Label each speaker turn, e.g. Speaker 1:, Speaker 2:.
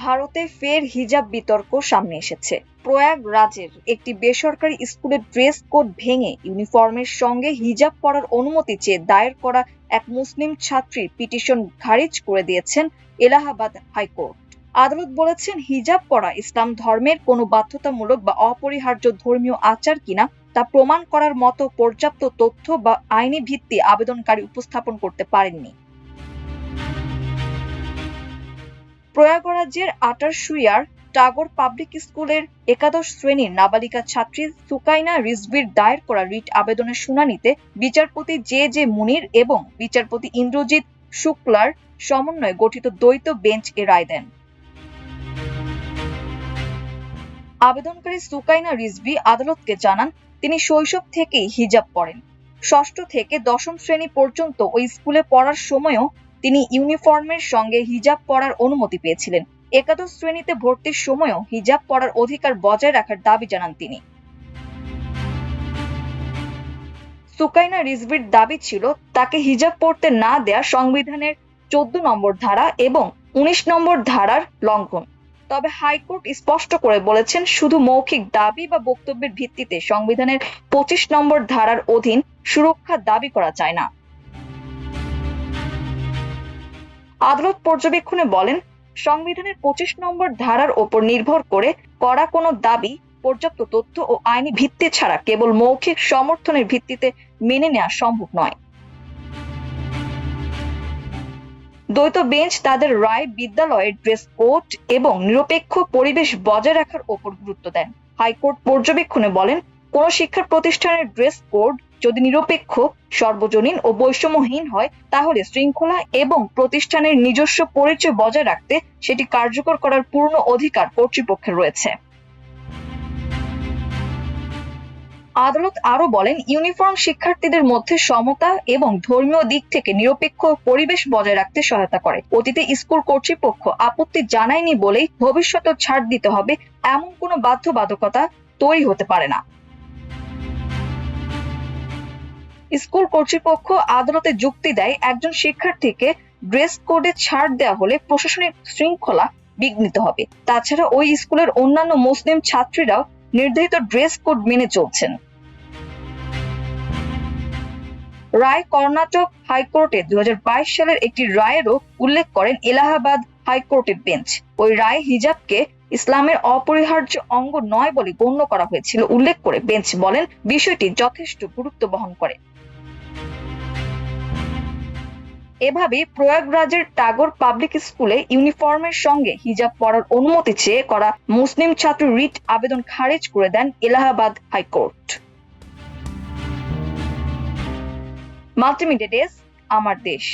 Speaker 1: ভারতে ফের হিজাব বিতর্ক সামনে এসেছে। প্রয়াগরাজের একটি বেসরকারি স্কুলের ড্রেস কোড ভেঙে ইউনিফর্মের সঙ্গে হিজাব পরার অনুমতি চেয়ে দায়ের করা এক মুসলিম ছাত্রীর পিটিশন খারিজ করে দিয়েছেন এলাহাবাদ হাইকোর্ট। আদালত বলেছেন, হিজাব পরা ইসলাম ধর্মের কোনো বাধ্যতামূলক বা অপরিহার্য ধর্মীয় আচার কিনা তা প্রমাণ করার মতো পর্যাপ্ত তথ্য বা আইনি ভিত্তি আবেদনকারী উপস্থাপন করতে পারেননি। প্রয়াগরাজের আটারশুইয়ার টাগোর পাবলিক স্কুলের একাদশ শ্রেণীর নাবালিকা ছাত্রী সুকাইনা রিজভির দায়ের করা রিট আবেদনের শুনানিতে বিচারপতি জে জে মুনির এবং বিচারপতি ইন্দ্রজিৎ শুক্লার সমন্বয়ে গঠিত দ্বৈত বেঞ্চ এ রায় দেন। আবেদনকারী সুকাইনা রিজভি আদালতকে জানান, তিনি শৈশব থেকেই হিজাব পরেন। ষষ্ঠ থেকে দশম শ্রেণী পর্যন্ত ওই স্কুলে পড়ার সময়ও তিনি ইউনিফর্মের সঙ্গে হিজাব পরার অনুমতি পেয়েছিলেন। একাদশ শ্রেণীতে ভর্তির সময়ও হিজাব পরার অধিকার বজায় রাখার দাবি জানান তিনি। সুকাইনা রিজভির দাবি ছিল, তাকে হিজাব পরতে না দেয়া সংবিধানের 14 নম্বর ধারা এবং 19 নম্বর ধারার লঙ্ঘন। তবে হাইকোর্ট স্পষ্ট করে বলেছেন, শুধু মৌখিক দাবি বা বক্তব্যের ভিত্তিতে সংবিধানের 25 নম্বর ধারার অধীন সুরক্ষা দাবি করা যায় না। আদালত পর্যবেক্ষণে বলেন, সংবিধানের 25 নম্বর ধারার ওপর নির্ভর করে করা কোনো দাবি পর্যাপ্ত তথ্য ও আইনি ভিত্তি ছাড়া কেবল মৌখিক সমর্থনের ভিত্তিতে মেনে নেওয়া সম্ভব নয়। দ্বৈত বেঞ্চ তাদের রায় বিদ্যালয়ের ড্রেস কোড এবং নিরপেক্ষ পরিবেশ বজায় রাখার ওপর গুরুত্ব দেন। হাইকোর্ট পর্যবেক্ষণে বলেন, কোন শিক্ষা প্রতিষ্ঠানের ড্রেস কোড যদি নিরপেক্ষ, সর্বজনীন ও বৈষম্যহীন হয়, তাহলে শৃঙ্খলা এবং প্রতিষ্ঠানের নিজস্ব পরিচয় বজায় রাখতে সেটি কার্যকর করার পূর্ণ অধিকার কর্তৃপক্ষের রয়েছে। আদালত আরো বলেন, ইউনিফর্ম শিক্ষার্থীদের মধ্যে সমতা এবং ধর্মীয় দিক থেকে নিরপেক্ষ পরিবেশ বজায় রাখতে সহায়তা করে। অতীতে স্কুল কর্তৃপক্ষ আপত্তি জানায়নি বলেই ভবিষ্যতে ছাড় দিতে হবে এমন কোনো বাধ্যবাধকতা তৈরি হতে পারে না। স্কুল কর্তৃপক্ষ আদালতে যুক্তি দেয়, একজন শিক্ষার্থীকে ড্রেস কোডে ছাড় দেওয়া হলে প্রশাসনিক শৃঙ্খলা বিঘ্নিত হবে। তাছাড়া ওই স্কুলের অন্যান্য মুসলিম ছাত্রীরাও নির্ধারিত ড্রেস কোড মেনে চলছেন। রায় কর্ণাটক হাইকোর্টে 2022 সালের একটি রায়েরও উল্লেখ করেন এলাহাবাদ হাইকোর্টের বেঞ্চ। ওই রায় হিজাবকে ইসলামের অপরিহার্য অঙ্গ নয় বলে গণ্য করা হয়েছিল উল্লেখ করে বেঞ্চ বলেন, বিষয়টি যথেষ্ট গুরুত্ব বহন করে। এভাবে প্রয়াগরাজের টাগোর পাবলিক স্কুলে ইউনিফর্মের সঙ্গে হিজাব পরার অনুমতি চেয়ে করা মুসলিম ছাত্র রিট আবেদন খারিজ করে দেন এলাহাবাদ হাইকোর্ট। মাল্টিমিডিয়া ডেস্ক, আমার দেশ।